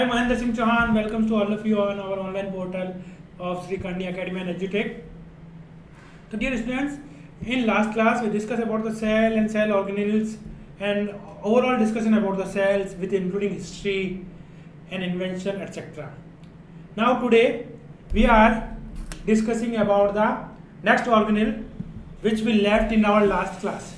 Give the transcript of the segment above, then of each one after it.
I, Mahendra Singh Chauhan, welcome to all of you on our online portal of Sri Kandi Academy and EduTech. So dear students, in last class we discussed about the cell and cell organelles and overall discussion about the cells with including history and invention etc. Now today we are discussing about the next organelle which we left in our last class.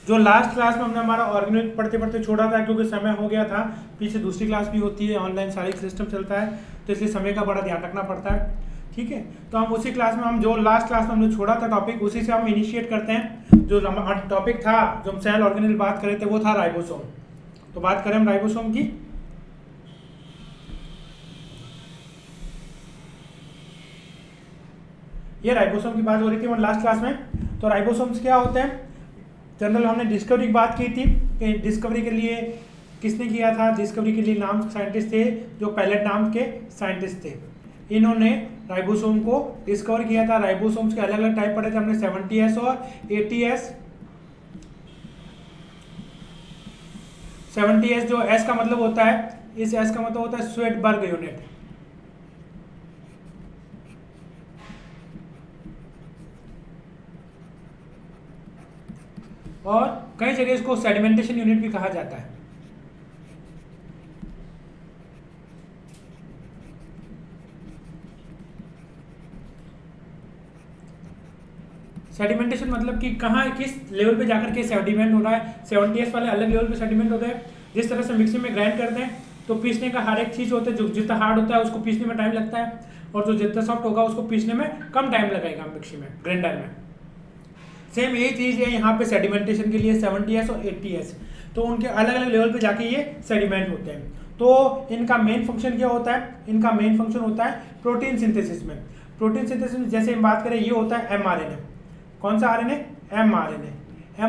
जो last class में हमने हमारा organelle पढ़ते पढ़ते छोड़ा था क्योंकि समय हो गया था, पीछे दूसरी क्लास भी होती है, ऑनलाइन सारी सिस्टम चलता है, तो इसलिए समय का बड़ा ध्यान रखना पड़ता है. ठीक है, तो हम उसी क्लास में हम जो लास्ट क्लास में हमने छोड़ा था टॉपिक उसी से हम इनिशिएट करते हैं. जो टॉपिक था जो हम सेल ऑर्गेनल बात कर रहे थे वो था राइबोसोम. तो बात करें हम राइबोसोम की. ये राइबोसोम की बात हो रही थी हमारे लास्ट क्लास में. तो राइबोसोम्स क्या होते हैं? जनरल हमने डिस्कवरी की बात की थी कि डिस्कवरी के लिए किसने किया था. डिस्कवरी के लिए नाम साइंटिस्ट थे जो पैलेट नाम के साइंटिस्ट थे. इन्होंने राइबोसोम को डिस्कवर किया था. राइबोसोम्स के अलग अलग टाइप पढ़े थे हमने, 70S और 80S. 70S जो S का मतलब होता है, इस S का मतलब होता है स्वेटबर्ग यूनिट. और कई जगह इसको सेडिमेंटेशन यूनिट भी कहा जाता है. सेडिमेंटेशन मतलब कि कहाँ किस लेवल पे जाकर के सेडिमेंट हो रहा है. 70S वाले अलग लेवल पे सेडिमेंट होते हैं. जिस तरह से मिक्सी में ग्राइंड करते हैं तो पीसने का हर एक चीज़ होता है, जो जितना हार्ड होता है उसको पीसने में टाइम लगता है, और जो जितना सॉफ्ट होगा उसको पीसने में कम टाइम लगेगा मिक्सी में, ग्राइंडर में. सेम यही चीज़ है यहाँ पे सेडिमेंटेशन के लिए 70S और 80S. तो उनके अलग अलग लेवल पे जाके ये सेडिमेंट होते हैं. तो इनका मेन फंक्शन क्या होता है? इनका मेन फंक्शन होता है प्रोटीन सिंथेसिस में. प्रोटीन सिंथेसिस में जैसे हम बात करें ये होता है mRNA. कौन सा RNA? mRNA.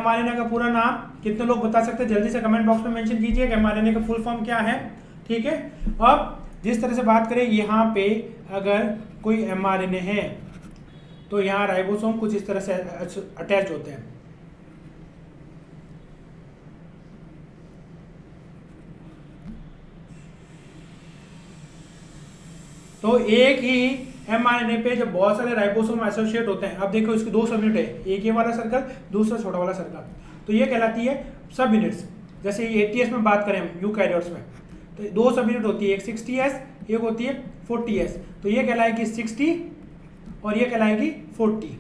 mRNA का पूरा नाम कितने लोग बता सकते हैं? जल्दी से कमेंट बॉक्स में मेंशन कीजिए कि mRNA का फुल फॉर्म क्या है. ठीक है, अब जिस तरह से बात करें यहाँ पे अगर कोई mRNA है तो यहाँ राइबोसोम कुछ इस तरह से अटैच होते हैं. तो एक ही mRNA पे जब बहुत सारे राइबोसोम एसोसिएट होते हैं, अब देखो इसके दो सब यूनिट है, एक ये वाला सर्कल, दूसरा छोटा वाला सर्कल, तो ये कहलाती है सब यूनिट्स. जैसे ये 80S में बात करें हम यूकैरियोट्स में, तो दो सब यूनिट होती है, एक 60S एक होती है 40S. तो ये कहलाएगी 60 और ये कहलाएगी 40.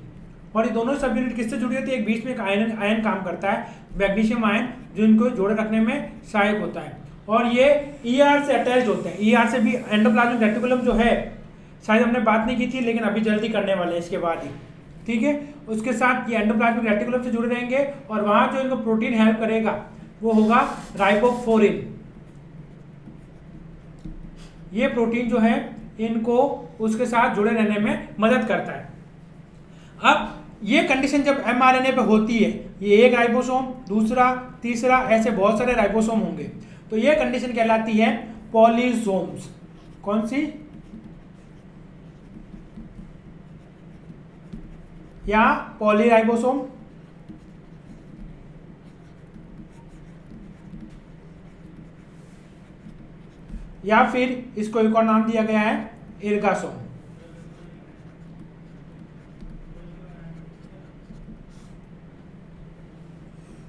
और ये दोनों सब यूनिट किससे जुड़ी होती है? एक बीच में एक आयन काम करता है, मैग्नीशियम आयन, जो इनको जोड़े रखने में सहायक होता है. और ये ER से अटैच्ड होते हैं. ER से भी एंडोप्लाज्मिक रेटिकुलम जो है, शायद हमने बात नहीं की थी लेकिन अभी जल्दी करने वाले हैं इसके बाद ही. ठीक है, उसके साथ ये एंडोप्लाज्मिक रेटिकुलम से जुड़े रहेंगे और वहाँ जो इनको प्रोटीन हेल्प करेगा वो होगा राइबोफ्लोरिन. ये प्रोटीन जो है इनको उसके साथ जुड़े रहने में मदद करता है. अब ये कंडीशन जब mRNA पे होती है, ये एक राइबोसोम, दूसरा, तीसरा, ऐसे बहुत सारे राइबोसोम होंगे, तो ये कंडीशन कहलाती है पॉलीसोम्स. कौन सी? या पॉलीराइबोसोम, या फिर इसको एक और नाम दिया गया है इर्गासोम.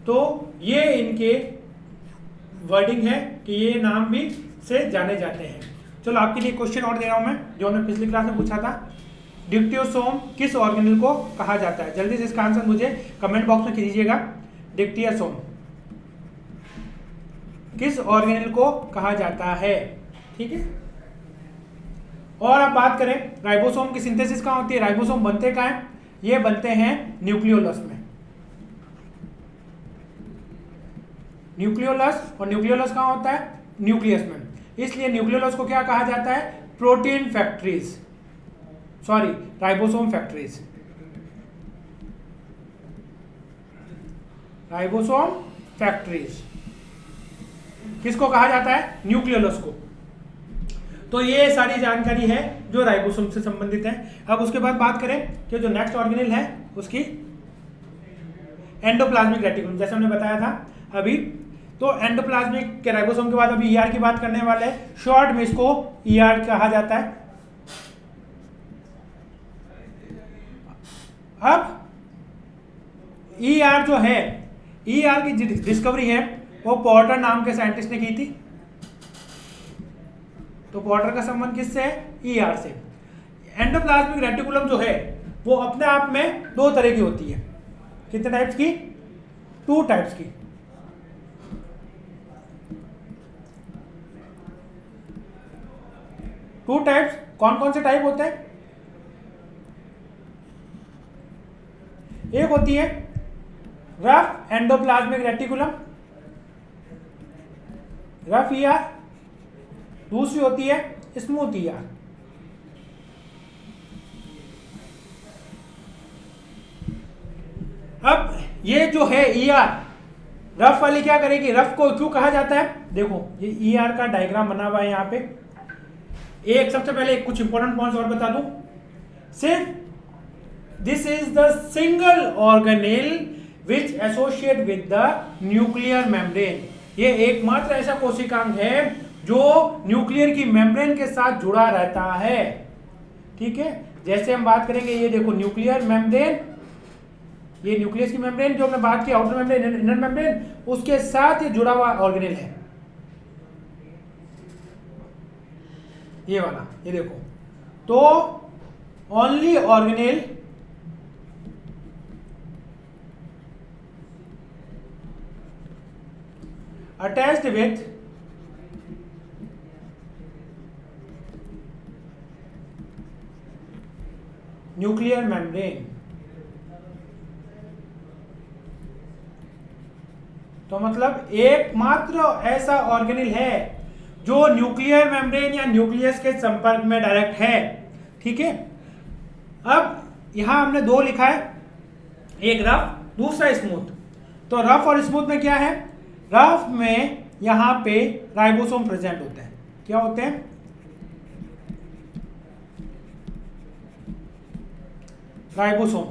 तो ये इनके वर्डिंग है कि ये नाम भी से जाने जाते हैं. चलो आपके लिए क्वेश्चन और दे रहा हूं मैं, जो हमने पिछली क्लास में पूछा था. डिक्टियोसोम किस ऑर्गेनल को कहा जाता है? जल्दी से इसका आंसर मुझे कमेंट बॉक्स में कीजिएगा. डिक्टियोसोम किस ऑर्गेनल को कहा जाता है? ठीक है. और अब बात करें राइबोसोम की सिंथेसिस कहाँ होती है, राइबोसोम बनते कहाँ हैं? ये बनते हैं न्यूक्लियोलस में. न्यूक्लियोलस, और न्यूक्लियोलस कहाँ होता है? न्यूक्लियस में. इसलिए न्यूक्लियोलस को क्या कहा जाता है? Protein factories, sorry ribosome factories. Ribosome factories किसको कहा जाता है? न्यूक्लियोलस को. तो ये सारी जानकारी है जो राइबोसोम से संबंधित है. अब उसके बाद बात करें कि जो नेक्स्ट ऑर्गेनल है उसकी एंडोप्लाज्मिक रेटिकुलम. जैसे हमने बताया था अभी तो एंडोप्लाज्मिक के राइबोसोम के बाद अभी ईआर की बात करने वाले हैं। शॉर्ट में इसको ईआर कहा जाता है। अब ईआर जो है, ईआर की डिस्कवरी है वो पोर्टर नाम के साइंटिस्ट ने की थी। तो पोर्टर का संबंध किससे है? ईआर से। एंडोप्लाज्मिक रेटिकुलम जो है वो अपने आप में दो तरह की होती है। कितने टाइप्स की? 2 टाइप्स की। टू टाइप्स कौन कौन से टाइप होते हैं? एक होती है rough endoplasmic reticulum, rough ER. दूसरी होती है स्मूथ ईआर। अब ये जो है ईआर, रफ वाली क्या करेगी? रफ को क्यों कहा जाता है? देखो ये ईआर का डायग्राम बना हुआ है यहाँ पे। एक सबसे पहले कुछ इंपॉर्टेंट पॉइंट्स और बता दूं। सिर्फ this is the single organelle which associate with the nuclear membrane. ये एकमात्र ऐसा कोशिकांग है जो न्यूक्लियर की मेम्ब्रेन के साथ जुड़ा रहता है। ठीक है, जैसे हम बात करेंगे, ये देखो न्यूक्लियर मेम्ब्रेन, ये न्यूक्लियस की मेम्ब्रेन जो हमने बात की, आउटर मेम्ब्रेन, इनर मेम्ब्रेन, उसके साथ ये जुड़ा हुआ ऑर्गेनेल है। ये वाला, ये देखो। तो only organelle attached with nuclear membrane. तो मतलब एकमात्र ऐसा ऑर्गेनेल है जो न्यूक्लियर मेम्ब्रेन या न्यूक्लियस के संपर्क में डायरेक्ट है। ठीक है, अब यहां हमने 2 लिखा है, एक रफ, दूसरा स्मूथ। तो रफ और स्मूथ में क्या है? रफ में यहां पे राइबोसोम प्रेजेंट होते हैं। क्या होते हैं? राइबोसोम।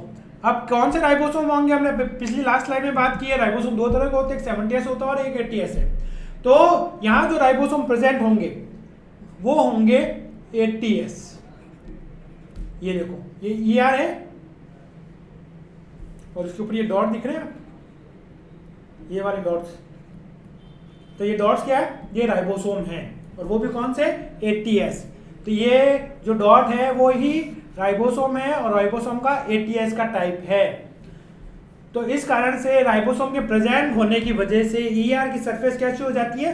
अब कौन से राइबोसोम होंगे? हमने पिछली लास्ट स्लाइड में बात की है। राइबोसोम 2 तरह के होते हैं, एक 70S होता है और एक 80S है। तो यहां जो राइबोसोम प्रेजेंट होंगे वो होंगे 80S। ये देखो, ये ER है और इसके ऊपर ये डॉट दिख रहे हैं, ये वाले डॉट्स। तो ये डॉट्स क्या है? ये राइबोसोम हैं, और वो भी कौन से? 80S। तो ये जो डॉट है वो ही राइबोसोम है, और राइबोसोम का 80S का टाइप है। तो इस कारण से राइबोसोम के प्रेजेंट होने की वजह से ER की सरफेस कैसी हो जाती है?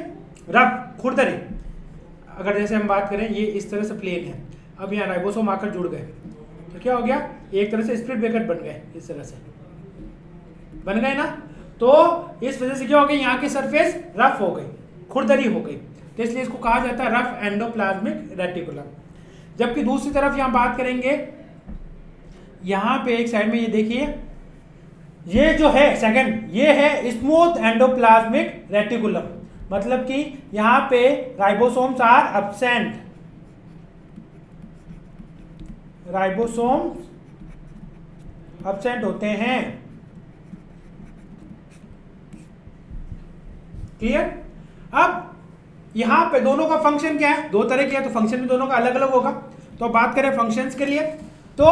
रफ, खुरदरी। अगर जैसे हम बात करें, ये इस तरह से प्लेन है, अब यहाँ राइबोसोम आकर जुड़ गए तो क्या हो गया? एक तरह से स्प्लिट ब्रैकेट बन गए, इस तरह से बन गए ना। तो इस वजह से क्या हो गई? यहाँ की सरफेस रफ हो गई, खुरदरी हो गई। तो इसलिए इसको कहा जाता है रफ एंडोप्लाज्मिक रेटिकुलम। जबकि दूसरी तरफ यहाँ बात करेंगे, यहाँ पे एक साइड में ये देखिए, ये जो है सेकंड, ये है स्मूथ एंडोप्लाज्मिक रेटिकुलम। मतलब कि यहाँ पे ribosomes are absent. Ribosomes absent होते हैं। क्लियर? अब यहां पे दोनों का फंक्शन क्या है? 2 तरह के है, तो फंक्शन भी दोनों का अलग अलग होगा। तो बात करें फंक्शंस के लिए, तो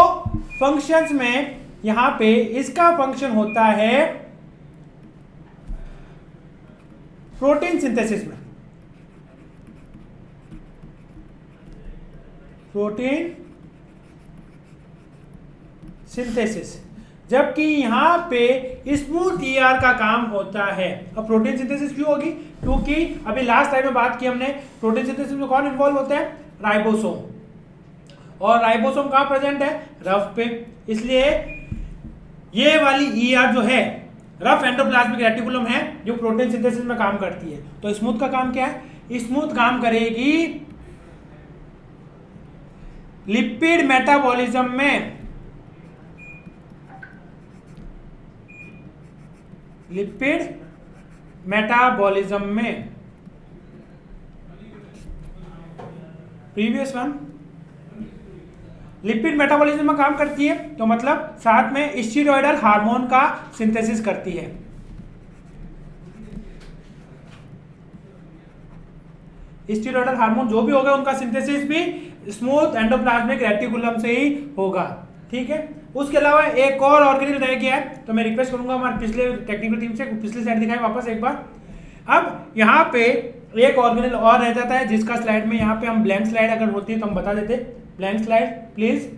फंक्शंस में यहां पे इसका फंक्शन होता है प्रोटीन सिंथेसिस में, प्रोटीन सिंथेसिस। जबकि यहां पे स्मूथ ER का काम होता है। अब प्रोटीन सिंथेसिस क्यों होगी? क्योंकि अभी लास्ट टाइम में बात की हमने, प्रोटीन सिंथेसिस में कौन इन्वॉल्व होते हैं? राइबोसोम। और राइबोसोम कहां प्रेजेंट है? रफ पे। इसलिए ये वाली ER जो है रफ एंडोप्लाज्मिक रेटिकुलम है, जो प्रोटीन सिंथेसिस में काम करती है। तो स्मूथ का काम क्या है? स्मूथ काम करेगी लिपिड मेटाबॉलिज्म में। लिपिड मेटाबॉलिज्म में, प्रीवियस वन, लिपिड मेटाबॉलिज्म में काम करती है। तो मतलब साथ में स्टीरॉयडल हार्मोन का सिंथेसिस करती है। स्टीरॉयडल हार्मोन जो भी होगा उनका सिंथेसिस भी स्मूथ एंडोप्लाज्मिक रेटिकुलम से ही होगा, ठीक है। उसके अलावा एक और ऑर्गेनेल रह गया है, तो मैं रिक्वेस्ट करूंगा हमारे पिछले टेक्निकल टीम से पिछली स्लाइड दिखाएं वापस एक बार। अब यहाँ पे एक ऑर्गेनेल और रह जाता है जिसका स्लाइड में यहाँ पे हम ब्लैंक स्लाइड अगर होती है तो हम बता देते। Blank slide please.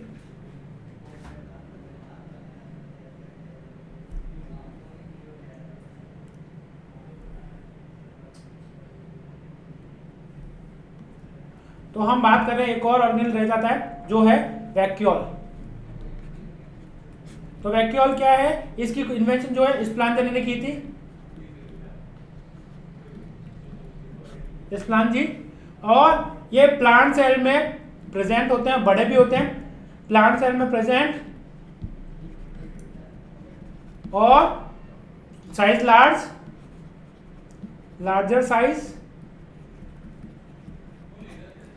तो हम बात कर रहे हैं एक और ऑर्गेनेल रह जाता है जो है वैक्यूल। तो वैक्यूल क्या है, इसकी इन्वेंशन जो है स्प्लांजन ने की थी, स्प्लांजी। और ये प्लांट सेल में प्रेजेंट होते हैं, बड़े भी होते हैं, प्लांट सेल में प्रेजेंट, और साइज लार्जर साइज,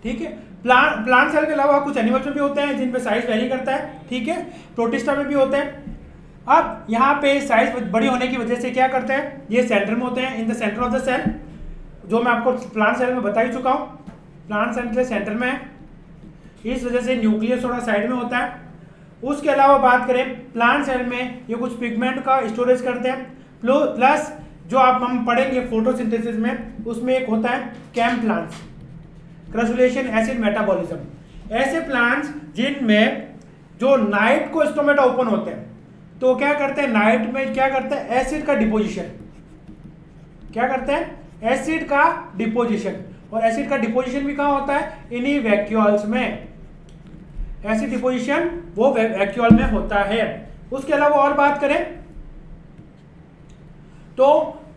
ठीक है। प्लांट सेल के अलावा कुछ एनिमल्स में भी होते हैं जिन पे साइज वेरी करता है, ठीक है। प्रोटिस्टा में भी होते हैं। अब यहाँ पे साइज बड़ी होने की वजह से क्या करते हैं, ये सेंटर में होते हैं, in the centre of the cell, जो मैं आपको प्लांट सेल में बता ही चुका हूँ। प्लांट सेल के सेंटर में है, इस वजह से न्यूक्लियस थोड़ा साइड में होता है। उसके अलावा बात करें प्लांट सेल में ये कुछ पिगमेंट का स्टोरेज करते हैं, प्लस जो आप हम पढ़ेंगे फोटोसिंथेसिस में, उसमें एक होता है कैम प्लांट्स, क्रसुलेशन एसिड मेटाबॉलिज्म। ऐसे प्लांट्स जिनमें जो नाइट को स्टोमेटा ओपन होते हैं, तो क्या करते हैं नाइट में, क्या करते हैं एसिड का डिपोजिशन, क्या करते हैं एसिड का डिपोजिशन। और एसिड का डिपोजिशन भी कहाँ होता है, इन्हीं वैक्यूल्स में। एसिड डिपोजिशन वो वैक्यूल में होता है। उसके अलावा और बात करें तो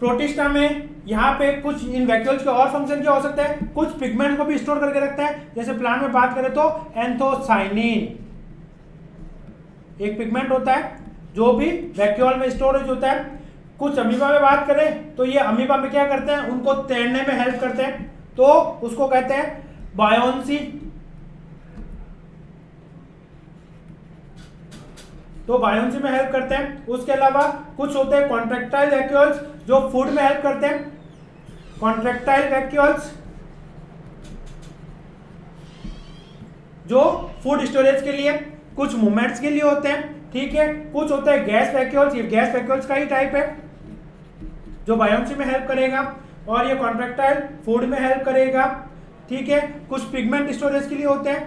प्रोटिस्टा में यहाँ पे कुछ इन वैक्यूल्स के और फंक्शन क्या हो सकता है, कुछ पिगमेंट को भी स्टोर करके रखता है। जैसे प्लांट में बात करें तो एंथोसाइनिन एक पिगमेंट होता है जो भी वैक्यूल में स्टोरेज होता है। कुछ अमीबा में बात करें तो ये अमीबा में क्या करते हैं, उनको तैरने में हेल्प करते हैं, तो उसको कहते हैं बायोन्सी। तो बायोन्सी में हेल्प करते हैं। उसके अलावा कुछ होते हैं कॉन्ट्रैक्टाइल वैक्यूल्स जो फूड में हेल्प करते हैं, कॉन्ट्रैक्टाइल वैक्यूल्स जो फूड स्टोरेज के लिए, कुछ मूवमेंट्स के लिए होते हैं, ठीक है। कुछ होते हैं गैस वैक्यूल्स, ये गैस वैक्यूल्स का ही टाइप है जो बायोन्सी में हेल्प करेगा, और ये कॉन्ट्रैक्टाइल फूड में हेल्प करेगा, ठीक है। कुछ पिगमेंट स्टोरेज के लिए होते हैं,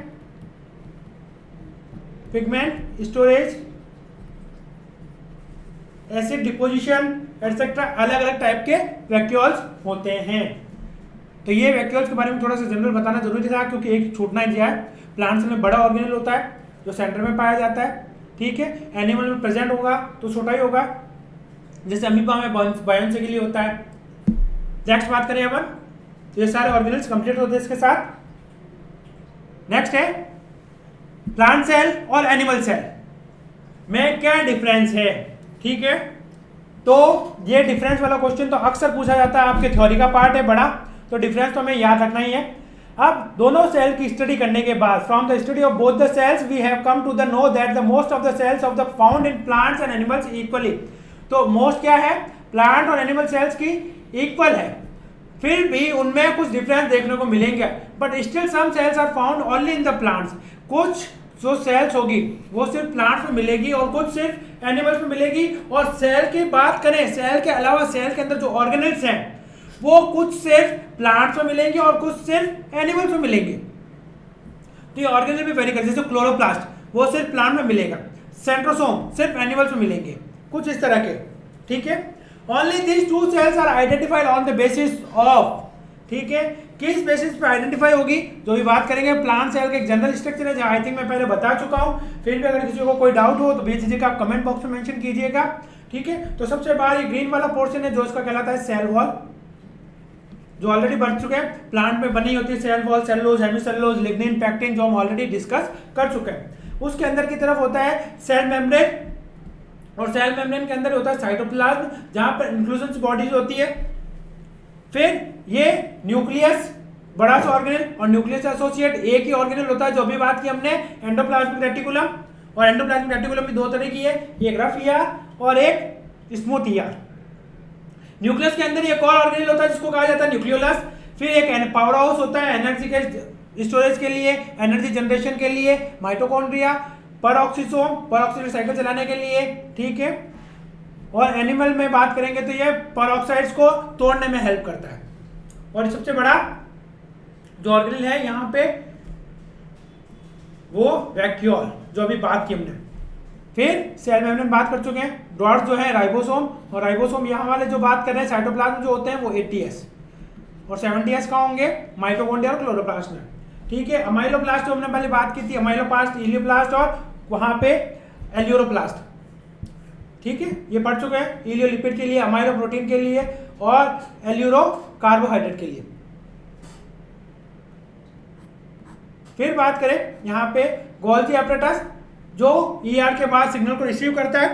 pigment storage, acid deposition etcetera, अलग अलग टाइप के वैक्यूल्स होते हैं। तो ये वैक्यूल्स के बारे में थोड़ा सा जनरल बताना जरूरी था, क्योंकि एक छूटना ही दिया है। प्लांट्स में बड़ा ऑर्गेनेल होता है जो सेंटर में पाया जाता है, ठीक है। एनिमल में प्रेजेंट होगा तो छोटा ही होगा, जैसे अमीबा में बायोन्सी के लिए होता है। नेक्स्ट बात करें अपन, तो ये सारे ऑर्गेनेल्स कंप्लीट होते हैं इसके साथ। नेक्स्ट है प्लांट सेल और एनिमल सेल में क्या डिफरेंस है, ठीक है। तो ये डिफरेंस वाला क्वेश्चन तो अक्सर पूछा जाता है, आपके थ्योरी का पार्ट है बड़ा, तो डिफरेंस तो हमें याद रखना ही है। अब दोनों सेल की स्टडी करने के बाद, from the study of both the cells we have come to the know that the most of the cells of the found in plants and animals equally. तो मोस्ट क्या है, प्लांट और animal cells की equal है, फिर भी उनमें कुछ डिफरेंस देखने को मिलेंगे, but still some cells are found only in the plants. कुछ जो सेल्स होगी वो सिर्फ प्लांट्स में मिलेगी और कुछ सिर्फ एनिमल्स में मिलेगी। और सेल की बात करें, सेल के अलावा सेल के अंदर जो ऑर्गेनेल्स हैं वो कुछ सिर्फ प्लांट्स में मिलेंगे और कुछ सिर्फ एनिमल्स में मिलेंगे। तो ये ऑर्गेनेल भी वेरी करते हैं, जैसे क्लोरोप्लास्ट वो सिर्फ प्लांट में मिलेगा, सेंट्रोसोम सिर्फ एनिमल्स में मिलेंगे, कुछ इस तरह के, ठीक है। Only these two cells are identified on the basis of, ठीक है। किस बेसिस पे आइडेंटिफाई होगी, जो भी बात करेंगे प्लांट सेल का एक जनरल स्ट्रक्चर है, जो आई थिंक मैं पहले बता चुका हूं। फिर भी अगर किसी को कोई डाउट हो तो बेझिझक आप कमेंट बॉक्स में मेंशन कीजिएगा, ठीक है। तो सबसे बाहर ये ग्रीन वाला पोर्शन है जो इसका कहलाता है सेल वॉल, जो ऑलरेडी बढ़ चुके हैं। प्लांट में बनी होती है cell wall, cellulose, hemicellulose, lignin, pectin, जो हम ऑलरेडी डिस्कस कर चुके हैं। उसके अंदर की तरफ होता है सेल मेम्ब्रेन, और सेल मेम्ब्रेन के अंदर होता है साइटोप्लाज्म, जहां पर इंक्लूजन बॉडीज होती है। फिर ये न्यूक्लियस, बड़ा सा ऑर्गेनेल, और न्यूक्लियस एसोसिएट एक ही ऑर्गेनेल होता है, जो अभी बात की हमने एंडोप्लाज्मिक रेटिकुलम। और एंडोप्लाज्मिक रेटिकुलम भी दो तरह की है, एक रफ ईआर और एक स्मूथ ईआर। न्यूक्लियस के अंदर एक और ऑर्गेनेल होता है जिसको कहा जाता है न्यूक्लियोलस। फिर एक पावर हाउस होता है एनर्जी के स्टोरेज के लिए, एनर्जी जनरेशन के लिए, माइटोकॉन्ड्रिया, पेरोक्सिसोम साइकिल चलाने के लिए, ठीक है। और एनिमल में बात करेंगे तो ये पेरोक्साइड्स को तोड़ने में हेल्प करता है। और सबसे बड़ा जो ऑर्गेनेल है यहाँ पे वो वैक्यूल, जो अभी बात की हमने। फिर सेल मेम्ब्रेन बात कर चुके हैं। डॉट्स जो है राइबोसोम, और राइबोसोम यहाँ वाले जो बात कर रहे हैं साइटोप्लाज्म जो होते हैं वो 80s और 70s का होंगे माइटोकॉन्ड्रिया और क्लोरोप्लास्ट में, ठीक है। अमाइलोप्लास्ट जो हमने पहले बात की थी, अमाइलोप्लास्ट, इलियोप्लास्ट और वहां पे एल्यूरोप्लास्ट, ठीक है, ये पढ़ चुके हैं। इलियोलिपिड के लिए, अमाइलो प्रोटीन के लिए और एल्यूरो कार्बोहाइड्रेट के लिए। फिर बात करें यहाँ पे गोल्जी एपरेटस जो ईआर के बाद सिग्नल को रिसीव करता है।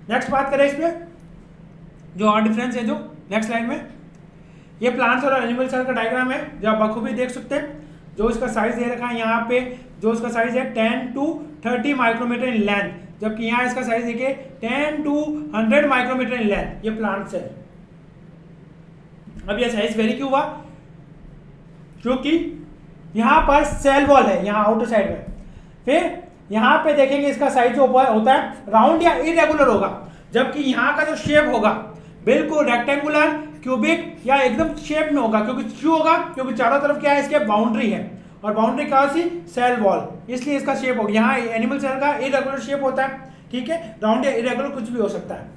नेक्स्ट बात करें इसमें जो और डिफरेंस है जो नेक्स्ट स्लाइड में, ये प्लांट्स और एनिमल सेल का डायग्राम है जो आप बखूबी देख सकते हैं। जो इसका साइज दे रखा है यहाँ पे, जो इसका साइज है 10 to 30 माइक्रोमीटर इन लेंथ, जबकि यहाँ इसका साइज देखिए 10 to 100 माइक्रोमीटर इन लेंथ, ये प्लांट सेल। अब ये साइज वेरी क्यों हुआ? क्योंकि यहाँ पर सेल वॉल है यहाँ आउटर साइड में। फिर यहाँ पे देखेंगे इसका साइज जो होता है राउंड या इरेगुलर होगा, जबकि यहाँ का जो शेप होगा बिल्कुल रेक्टेंगुलर, क्यूबिक या एकदम शेप में होगा। क्यों होगा? क्योंकि चारों तरफ क्या है इसके बाउंड्री है, और बाउंड्री क्या सी सेल वॉल, इसलिए इसका शेप होगा। यहाँ एनिमल सेल का इरेगुलर शेप होता है, ठीक है, राउंड या इरेगुलर कुछ भी हो सकता है।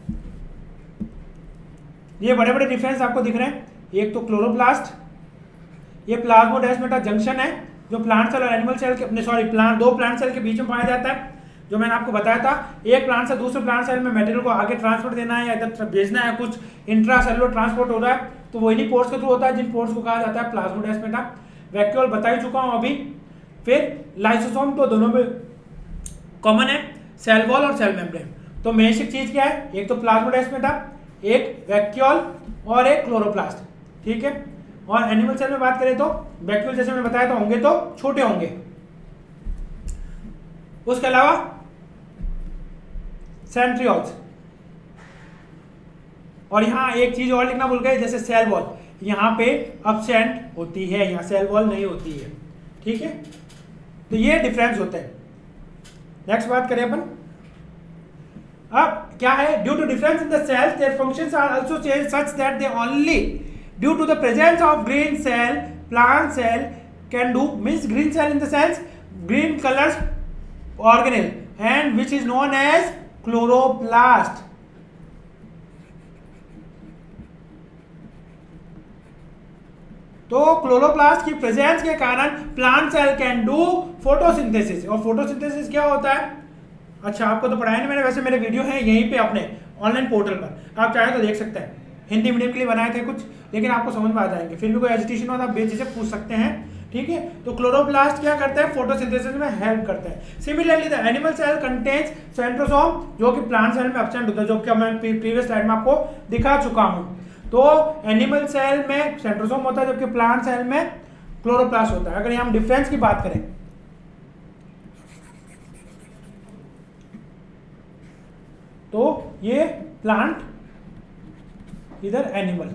ये बड़े बड़े डिफरेंस आपको दिख रहे हैं। एक तो क्लोरोप्लास्ट, ये प्लाज्मोडेस्माटा जंक्शन है जो प्लांट सेल और एनिमल सेल के दो प्लांट सेल के बीच में पाया जाता है। जो मैंने आपको बताया था, एक प्लांट से दूसरे प्लांट सेल में मटेरियल को आगे ट्रांसपोर्ट देना है या इधर भेजना है, कुछ इंट्रासेलुलर ट्रांसपोर्ट हो रहा है, तो वो इन्हीं पोर्स के थ्रू होता है, जिन पोर्स को कहा जाता है प्लाज्मोडेस्माटा। वैक्यूल बता ही चुका हूं अभी। फिर लाइसोसोम तो दोनों में कॉमन है, सेल वॉल और सेल मेम्ब्रेन। तो बेसिक चीज क्या है? एक तो प्लाज्मोडेस्माटा, एक वैक्यूल और एक क्लोरोप्लास्ट, ठीक है। और एनिमल सेल में बात करें तो वैक्यूल जैसे मैंने बताया तो होंगे तो छोटे होंगे। उसके अलावा सेंट्रियोल्स, और यहां एक चीज और लिखना भूल गए, जैसे सेल वॉल यहां पे अब्सेंट होती है, यहां सेल वॉल नहीं होती है, ठीक है। तो ये डिफरेंस होते हैं। नेक्स्ट बात करें अपन, अब क्या है? Due to difference in the cells their functions are also change such that they only due to the presence of green cell plant cell can do, means green cell in the cells green colours organelle and which is known as chloroplast. तो chloroplast की presence के कारण plant cell can do photosynthesis. और photosynthesis क्या होता है? अच्छा, आपको तो पढ़ाया नहीं मैंने, वैसे मेरे वीडियो हैं यहीं पे अपने ऑनलाइन पोर्टल पर, आप चाहें तो देख सकते हैं। हिंदी मीडियम के लिए बनाए थे कुछ, लेकिन आपको समझ में आ जाएंगे। फिर भी कोई एजुटेशन हो तो आप बेझिझक पूछ सकते हैं, ठीक है। तो क्लोरोप्लास्ट क्या करता है? फोटोसिंथेसिस में हेल्प करता है। Similarly the animal cell contains centrosome जो कि प्लांट सेल में एब्सेंट होता है, जो कि मैं प्रीवियस स्लाइड में आपको दिखा चुका हूं। तो एनिमल सेल में सेंट्रोसोम होता है, जबकि प्लांट सेल में क्लोरोप्लास्ट होता है। अगर हम डिफरेंस की बात करें तो ये प्लांट, इधर एनिमल।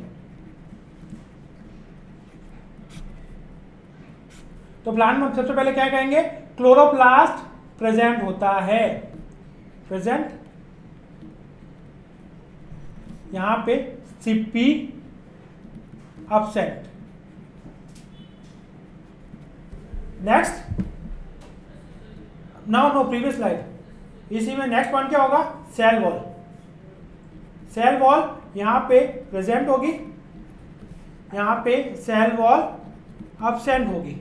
तो प्लांट में सबसे पहले क्या कहेंगे? क्लोरोप्लास्ट प्रेजेंट होता है, प्रेजेंट यहां पे Sippy absent. Next, no previous slide. इसी में नेक्स्ट पॉइंट क्या होगा? Cell wall. सेल वॉल यहां पे प्रेजेंट होगी, यहां पे सेल वॉल अपसेंट होगी।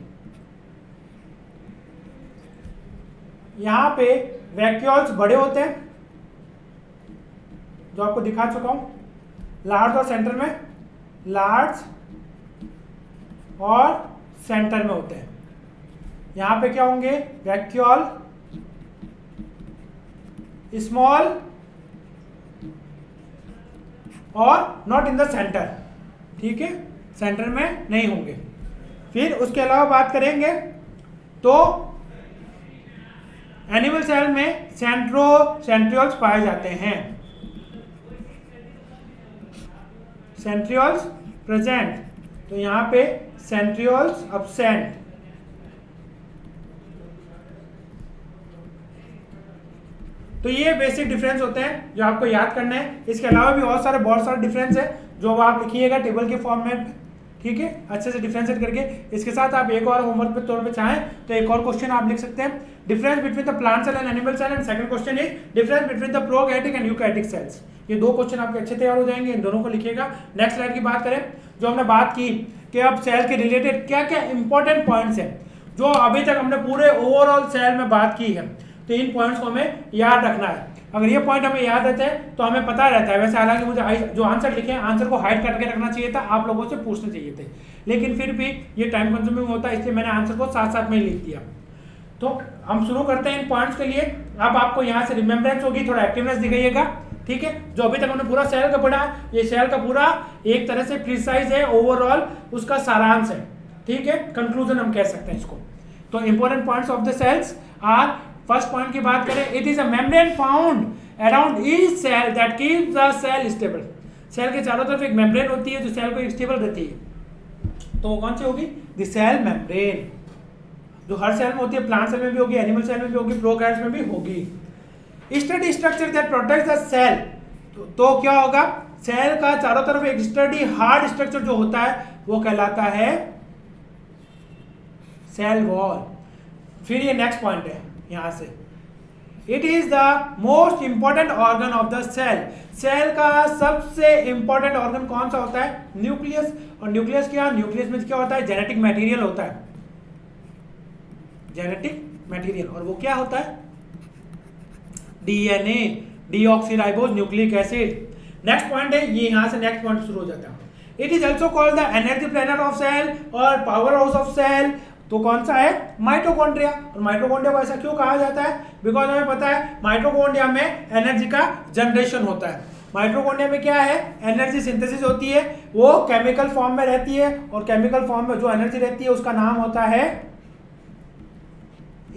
यहां पे वैक्यूल्स बड़े होते हैं, जो आपको दिखा चुका हूं, लार्ज और सेंटर में, लार्ज और सेंटर में होते हैं। यहां पे क्या होंगे? वैक्यूल स्मॉल और नॉट इन द सेंटर, ठीक है, सेंटर में नहीं होंगे। फिर उसके अलावा बात करेंगे तो एनिमल सेल में सेंट्रियोल्स पाए जाते हैं, सेंट्रियोल्स प्रेजेंट तो यहाँ पे सेंट्रियोल्स एब्सेंट। तो ये बेसिक डिफरेंस होते हैं जो आपको याद करना है। इसके अलावा भी बहुत सारे डिफरेंस है जो अब आप लिखिएगा टेबल के फॉर्म में, ठीक है, अच्छे से डिफरेंशिएट करके। इसके साथ आप एक और होमवर्क के तौर पे चाहें तो एक और क्वेश्चन आप लिख सकते हैं, difference between the plant cell and animal cell, and second question is difference between the prokaryotic and eukaryotic cells. ये दो क्वेश्चन आपके अच्छे तैयार हो जाएंगे, इन दोनों को लिखिएगा। नेक्स्ट स्लाइड की बात करें, जो हमने बात की कि अब सेल के रिलेटेड क्या क्या इंपॉर्टेंट पॉइंट्स हैं जो अभी तक हमने पूरे ओवरऑल सेल में बात की है, तो इन पॉइंट्स को हमें याद रखना है। अगर ये पॉइंट हमें याद रहते हैं तो हमें पता रहता है। वैसे हालांकि मुझे जो आंसर लिखे हैं आंसर को हाइड करके रखना चाहिए था, आप लोगों से पूछने चाहिए थे, लेकिन फिर भी ये टाइम कंज्यूमिंग होता है, इसलिए मैंने आंसर को साथ साथ में लिख दिया। तो हम शुरू करते हैं इन पॉइंट्स के लिए। अब आपको यहाँ से रिमेम्बरेंस होगी, थोड़ा एक्टिवनेस दिखाइएगा, ठीक है। जो अभी तक हमने पूरा सेल का पढ़ा, ये सेल का पूरा एक तरह से प्रिसाइज है, ओवरऑल उसका सारांश है, ठीक है, कंक्लूजन हम कह सकते हैं इसको। तो important points of the cells are, first point की बात करें, it is a membrane found around each cell that keeps the cell stable. Cell के चारों तरफ एक मेम्ब्रेन होती है जो सेल को स्टेबल रहती है। तो वो कौन सी होगी? द सेल मेम्ब्रेन, जो हर सेल में होती है, प्लांट सेल में भी होगी, एनिमल सेल में भी होगी, प्रोकैरियोट्स में भी होगी। Study structure that protects the cell, तो क्या होगा? सेल का चारों तरफ एक स्टडी हार्ड स्ट्रक्चर जो होता है वो कहलाता है सेल वॉल। फिर ये नेक्स्ट पॉइंट है यहां से, it is the most important organ of the cell. Cell का सबसे इंपॉर्टेंट ऑर्गन कौन सा होता है? न्यूक्लियस। और न्यूक्लियस न्यूक्लियस में क्या होता है? जेनेटिक मटेरियल होता है, जेनेटिक मटेरियल। और वो क्या होता है? DNA, deoxyribose nucleic acid. Next point है ये, यहां से नेक्स्ट पॉइंट शुरू हो जाता है। It is also called the energy planner of cell और पावर हाउस ऑफ सेल। तो कौन सा है? माइटोकॉन्ड्रिया। और माइटोकॉन्ड्रिया को ऐसा क्यों कहा जाता है? बिकॉज हमें पता है माइटोकॉन्ड्रिया में एनर्जी का जनरेशन होता है। माइटोकॉन्ड्रिया में क्या है? एनर्जी सिंथेसिस होती है, वो केमिकल फॉर्म में रहती है, और केमिकल फॉर्म में जो एनर्जी रहती है उसका नाम होता है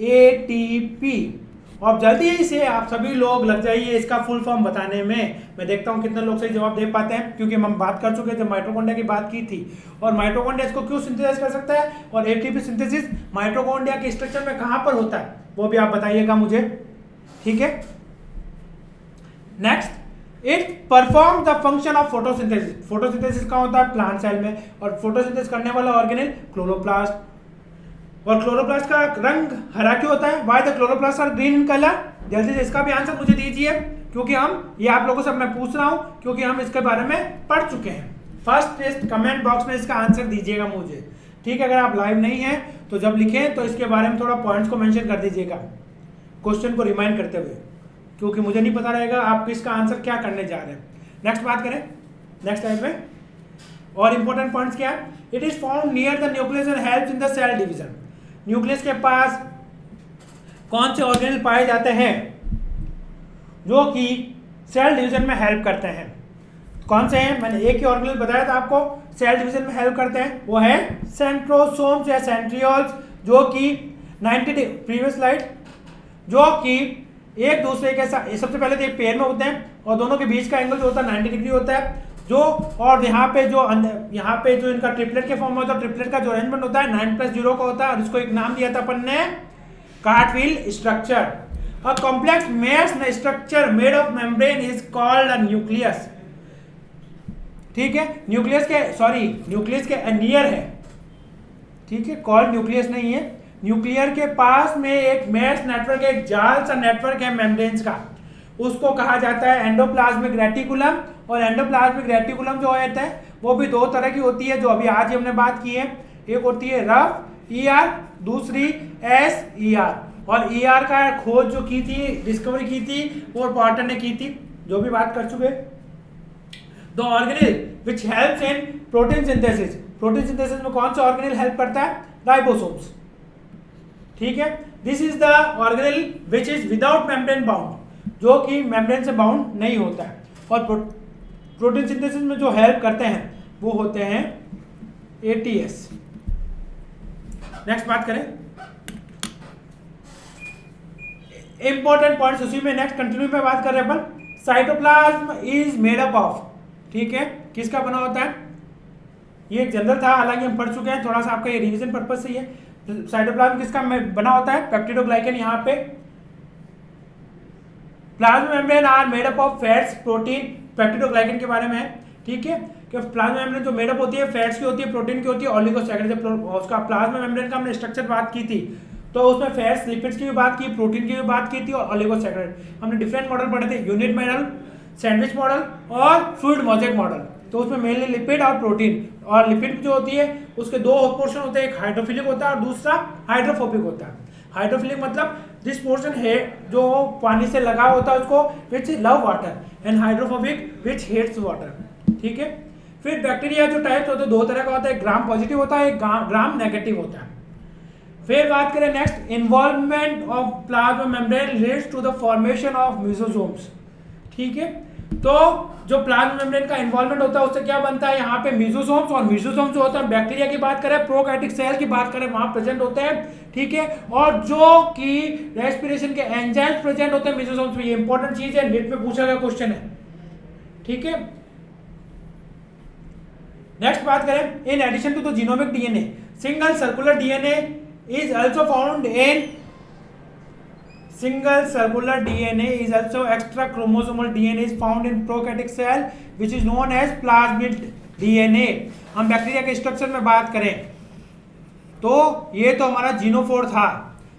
एटीपी। और जल्दी से आप सभी लोग लग जाइए इसका फुल फॉर्म बताने में। मैं देखता हूं कितने लोग सही जवाब दे पाते हैं, क्योंकि हम बात कर चुके थे, माइटोकॉन्ड्रिया की बात की थी। और माइटोकॉन्ड्रिया इसको क्यों सिंथेसाइज कर सकता है, और एटीपी सिंथेसिस माइटोकॉन्ड्रिया के स्ट्रक्चर में कहां पर होता है वो भी आप बताइएगा मुझे, ठीक है। Next, it perform the function of photosynthesis. Photosynthesis कहां होता है? प्लांट सेल में। और फोटोसिंथेसिस करने वाला ऑर्गेनेल क्लोरोप्लास्ट। और क्लोरोप्लास्ट का रंग हरा क्यों होता है? Why the chloroplast are green in colour? जल्दी से इसका भी आंसर मुझे दीजिए, क्योंकि हम ये आप लोगों से मैं पूछ रहा हूं क्योंकि हम इसके बारे में पढ़ चुके हैं। फर्स्ट टेस्ट कमेंट बॉक्स में इसका आंसर दीजिएगा मुझे, ठीक है। अगर आप लाइव नहीं हैं तो जब लिखें तो इसके बारे में थोड़ा पॉइंट्स को मेंशन कर दीजिएगा, क्वेश्चन को रिमाइंड करते हुए, क्योंकि मुझे नहीं पता रहेगा आप इसका आंसर क्या करने जा रहे हैं। नेक्स्ट बात करें, नेक्स्ट टाइप में और इंपॉर्टेंट पॉइंट्स क्या है? It is found near the nucleus and helps in the cell division. Nucleus के पास कौन से ऑर्गेनेल पाए जाते हैं जो कि सेल डिवीजन में हेल्प करते हैं? कौन से हैं? मैंने एक ही ऑर्गेनेल बताया था आपको सेल डिवीजन में हेल्प करते हैं, वो है सेंट्रोसोम्स या सेंट्रियोल्स, जो कि 90 प्रीवियस स्लाइड, जो कि एक दूसरे के साथ सबसे पहले तो एक पेयर में होते हैं और दोनों के बीच का एंगल जो होता है 90 डिग्री होता है। जो और यहाँ पे जो इनका ट्रिपलेट के फॉर्म में होता है, ट्रिपलेट का जो अरेंजमेंट होता है 9+0 का होता है, और इसको एक नाम दिया था अपन ने कार्टविल structure. A complex mesh structure made of membrane is called a nucleus, ठीक है। न्यूक्लियस के नियर है, ठीक है, कॉल्ड न्यूक्लियस नहीं है। न्यूक्लियर के पास में एक मेश नेटवर्क, एक जाल सा नेटवर्क है मेम्ब्रेन्स का, उसको कहा जाता है एंडोप्लाज्मिक रेटिकुलम। और एंडोप्लाज्मिक रेटिकुलम जो होता है वो भी दो तरह की होती है, जो अभी आज हमने बात की है। एक होती है रफ ईआर, दूसरी एसईआर। और ईआर का खोज जो की थी, डिस्कवरी की थी, वो पॉटर ने की थी, जो भी बात कर चुके। The organelle which helps in protein synthesis. Protein synthesis में कौन सा ऑर्गेनेल हेल्प करता है? राइबोसोम्स, ठीक है। This is the organelle which is without membrane bound, जो कि मेम्ब्रेन से बाउंड नहीं होता है। और प्रोटीन सिंथेसिस में जो हेल्प करते हैं वो होते हैं एटीएस। नेक्स्ट बात करें इंपॉर्टेंट पॉइंट्स, उसी में नेक्स्ट कंटिन्यू में बात कर रहे हैं अपन। Cytoplasm is made up of, ठीक है, किसका बना होता है? ये जनरल था, हालांकि हम पढ़ चुके हैं, थोड़ा सा आपका ये रिवीजन पर्पज से ही है। साइटोप्लाज्म किसका बना होता है? पेप्टिडोग्लाइकन। यहाँ पे plasma membrane are made up of fats, protein, peptidoglycan के बारे में है, ठीक है, कि प्लाज्मा मेम्ब्रेन जो मेड अप होती है फैट्स की होती है, प्रोटीन की होती है, ओलिगोसैकराइड। जब उसका प्लाज्मा मेम्ब्रेन का हमने स्ट्रक्चर बात की थी तो उसमें फैट्स, लिपिड्स की भी बात की, प्रोटीन की भी बात की थी और ओलिगोसैकराइड। हमने डिफरेंट मॉडल पढ़े थे, यूनिट मॉडल, सैंडविच मॉडल और फ्लूइड मोज़ेक मॉडल। तो उसमें मेनली लिपिड और प्रोटीन, और लिपिड जो होती है उसके दो पोर्शन होते हैं, एक हाइड्रोफिलिक होता है और दूसरा हाइड्रोफोबिक होता है। हाइड्रोफिलिक मतलब जिस पोर्शन है जो पानी से लगा होता है उसको which love water, and hydrophobic which hates water, ठीक है। फिर बैक्टीरिया जो टाइप्स होते हैं दो तरह का होता है, ग्राम पॉजिटिव होता है, एक ग्राम नेगेटिव होता है। फिर बात करें next, involvement of plasma membrane leads to the formation of mesosomes, ठीक है। तो जो प्लाज्मा मेम्ब्रेन का इन्वॉल्वमेंट होता है उससे क्या बनता है? यहाँ पे मेसोसोम्स, और मेसोसोम्स जो होता है बैक्टीरिया की बात करें, प्रोकैरियोटिक सेल की बात करें, वहां प्रेजेंट होते हैं, ठीक है। और जो कि रेस्पिरेशन के एंजाइम्स प्रेजेंट होते हैं मेसोसोम्स में, ये इंपॉर्टेंट चीज है, नेट में पूछा गया क्वेश्चन है, ठीक है। नेक्स्ट बात करें, in addition to the genomic DNA, single circular DNA is also found in single circular DNA is also extra chromosomal DNA is found in prokaryotic cell which is known as plasmid DNA। हम bacteria के structure में बात करें तो ये तो हमारा genophore था।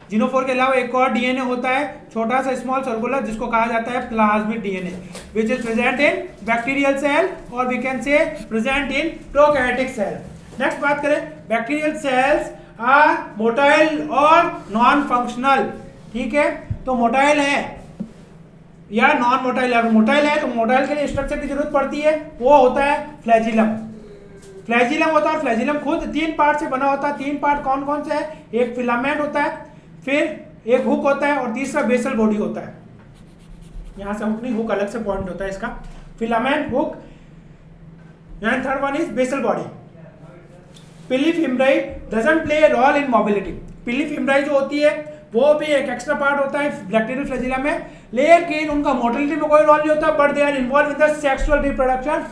जीनोफोर के अलावा एक और डीएनए होता है छोटा सा स्मॉल सर्कुलर, जिसको कहा जाता है plasmid DNA, which is present in bacterial cell और we can say present in prokaryotic cell. Next बात करें, बैक्टीरियल सेल्स आर मोटाइल और नॉन फंक्शनल, ठीक है। तो मोटाइल है या नॉन मोटाइल है। मोटाइल है तो मोटाइल के लिए स्ट्रक्चर की जरूरत पड़ती है, वो होता है फ्लैजिलम। फ्लैजिलम होता है, फ्लैजिलम खुद 3 पार्ट से बना होता है। 3 पार्ट कौन कौन से है? एक फिलामेंट होता है, फिर एक हुक होता है और तीसरा बेसल बॉडी होता है। यहां से हुक नहीं, हुक अलग से पॉइंट होता है इसका, filament, hook, and third one is basal body. Pili fimbriae doesn't play role in mobility. Pili fimbriae जो होती है वो भी एक एक्स्ट्रा पार्ट होता है बैक्टीरियल फ्लैजिला में, लेकिन उनका मोटिलिटी में कोई रोल नहीं होता, but they are involve in the sexual reproduction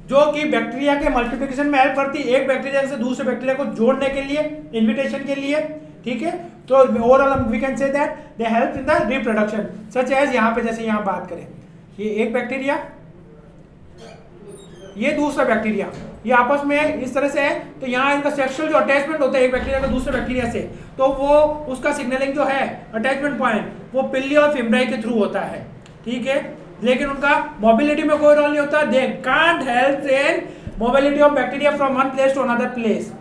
जो कि बैक्टीरिया के मल्टीप्लिकेशन में हेल्प करती है, एक बैक्टीरिया से दूसरे बैक्टीरिया को जोड़ने के लिए, इन्विटेशन के लिए, ठीक है। तो overall we can say that they help in the reproduction, such as यहाँ पे जैसे यहाँ बात करें, ये एक बैक्टीरिया, ये दूसरा बैक्टीरिया, ये आपस में इस तरह से है, तो यहाँ इनका सेक्सुअल जो अटैचमेंट होता है एक बैक्टीरिया का दूसरे बैक्टीरिया से, तो वो उसका सिग्नलिंग जो है अटैचमेंट पॉइंट वो पिल्ली और फिम्ब्राई के थ्रू होता है, ठीक है। लेकिन उनका मोबिलिटी में कोई रोल नहीं होता, they can't help in mobility of bacteria from one place to another place,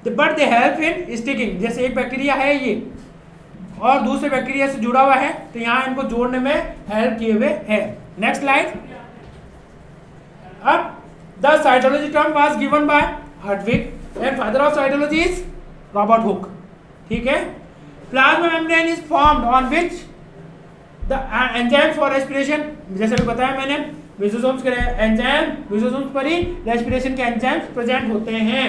but they help in sticking. जैसे एक बैक्टीरिया है ये और दूसरे बैक्टीरिया से जुड़ा हुआ है, तो यहाँ इनको जोड़ने में हेल्प किए हुए है। Next slide. अब the cytology term was given by Hartwig and father of cytology is Robert Hooke, ठीक है। plasma membrane is formed on which the enzymes for respiration, जैसे भी बताया मैंने, मेसोसोम्स के एंजाइम, मेसोसोम्स पर ही रेस्पिरेशन के एंजाइम्स प्रेजेंट होते हैं।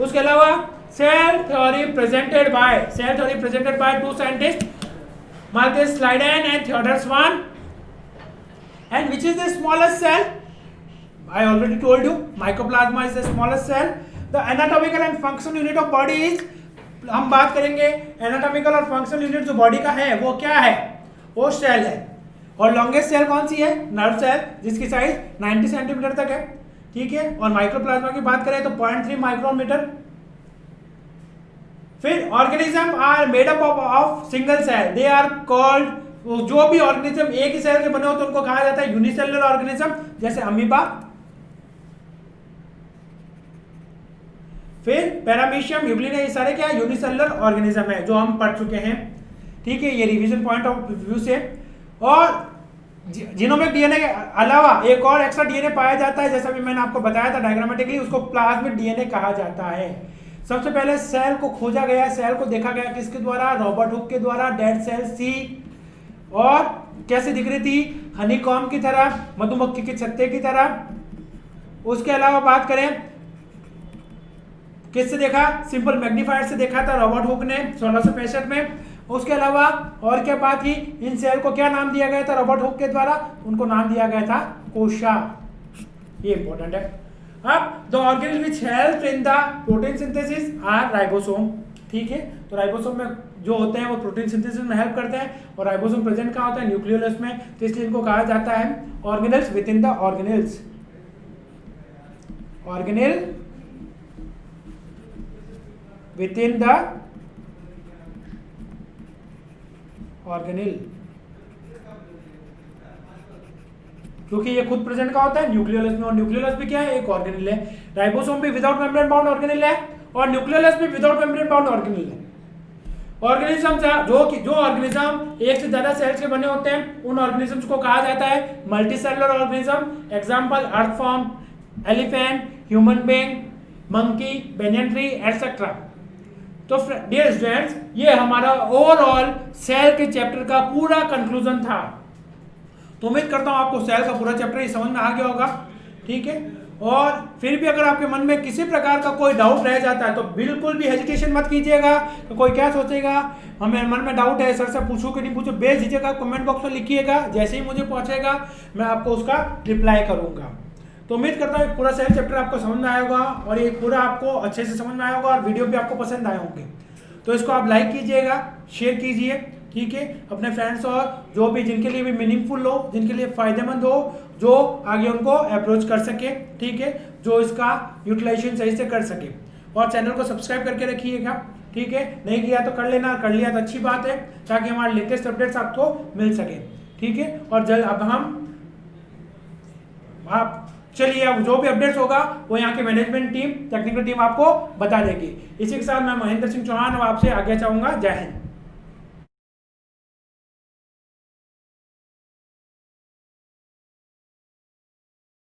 उसके अलावा cell theory presented by two scientist, Marcus Schleiden and Theodor Schwann. And which is the smallest cell? I already told you, mycoplasma is the smallest cell. The anatomical and functional unit of body is, हम बात करेंगे anatomical और functional unit जो body का है वो क्या है? वो सेल है। और longest cell कौन सी है? नर्व सेल, जिसकी साइज 90 सेंटीमीटर तक है, ठीक है। और माइक्रोप्लाज्मा की बात करें तो 0.3 माइक्रोमीटर। फिर organism are made up of single cell, they are called, जो भी ऑर्गेनिज्म एक ही सेल के बने हो तो उनको कहा जाता है यूनिसेलुलर ऑर्गेनिज्म, जैसे अमीबा। फिर पैरामीशियम, यूग्लिना, ये सारे क्या यूनिसेलुलर ऑर्गेनिज्म है जो हम पढ़ चुके हैं, ठीक है, ये रिवीजन पॉइंट ऑफ व्यू से। और जीनोमिक डीएनए के अलावा एक और एक्स्ट्रा डीएनए पाया जाता है, जैसा भी मैंने आपको बताया था डायग्रामेटिकली, उसको प्लाज्मिड डीएनए कहा जाता है। सबसे पहले सेल को खोजा गया, सेल को देखा गया किसके द्वारा? रॉबर्ट हुक के द्वारा, डेड सेल सी, और कैसे दिख रही थी? हनीकॉम्ब की तरह, मधुमक्खी के छत्ते की तरह। उसके अलावा बात करें किससे देखा? सिंपल मैग्नीफायर से देखा था रॉबर्ट हुक ने 1665 में। उसके अलावा और क्या बात थी? इन सेल को क्या नाम दिया गया था रॉबर्ट हुक के द्वारा? उनको नाम दिया गया था कोशा, ये इंपॉर्टेंट है। अब the organelle which help in the protein synthesis are ribosome, ठीक है। तो राइबोसोम में जो होते हैं वो प्रोटीन सिंथेसिस में हेल्प करते हैं, और राइबोसोम प्रेजेंट कहाँ होता है, न्यूक्लियोलस में, तो इसलिए इनको कहा जाता है organelles with in the organelles, organelle with in the organelle, क्योंकि ये खुद प्रेजेंट का होता है न्यूक्लियोलस में, और न्यूक्लियोलस भी क्या है, एक ऑर्गेनेल है। राइबोसोम भी विदाउट मेम्ब्रेन बाउंड ऑर्गेनेल है, और न्यूक्लियोलस भी विदाउट मेम्ब्रेन बाउंड ऑर्गेनेल है। ऑर्गेनिज्म जो ऑर्गेनिज्म एक से ज्यादा सेल्स के बने होते हैं उन ऑर्गेनिजम्स को कहा जाता है multicellular organism. Example अर्थफॉर्म, elephant, human being, monkey, banyan tree etcetera. तो डियर स्टूडेंट्स, ये हमारा ओवरऑल सेल के चैप्टर का पूरा कंक्लूजन था। तो उम्मीद करता हूं आपको सेल का पूरा चैप्टर ही समझ में आ गया होगा, ठीक है। और फिर भी अगर आपके मन में किसी प्रकार का कोई डाउट रह जाता है तो बिल्कुल भी हेजिटेशन मत कीजिएगा। तो कोई क्या सोचेगा, हमें मन में डाउट है, सर से पूछूं कि नहीं पूछूं, बेझिझक कमेंट बॉक्स में लिखिएगा, जैसे ही मुझे पहुंचेगा मैं आपको उसका रिप्लाई करूंगा। तो उम्मीद करता हूँ पूरा सेल चैप्टर आपको समझ में आया होगा, और ये पूरा आपको अच्छे से समझ में आया होगा, और वीडियो भी आपको पसंद आए होंगे। तो इसको आप लाइक कीजिएगा, शेयर कीजिए, ठीक है, अपने फ्रेंड्स और जो भी जिनके लिए भी मीनिंगफुल हो, जिनके लिए फायदेमंद हो, जो आगे उनको अप्रोच कर सके, ठीक है, जो इसका यूटिलाइजेशन सही से कर सके। और चैनल को सब्सक्राइब करके रखिएगा, ठीक है, नहीं किया तो कर लेना, कर लिया तो अच्छी बात है, ताकि हमारे लेटेस्ट अपडेट्स आपको मिल सके, ठीक है। और जल्द अब आप चलिए, अब जो भी अपडेट्स होगा वो यहाँ के मैनेजमेंट टीम, टेक्निकल टीम आपको बता देगी। इसी के साथ मैं महेंद्र सिंह चौहान आपसे आज्ञा चाहूंगा। जय हिंद।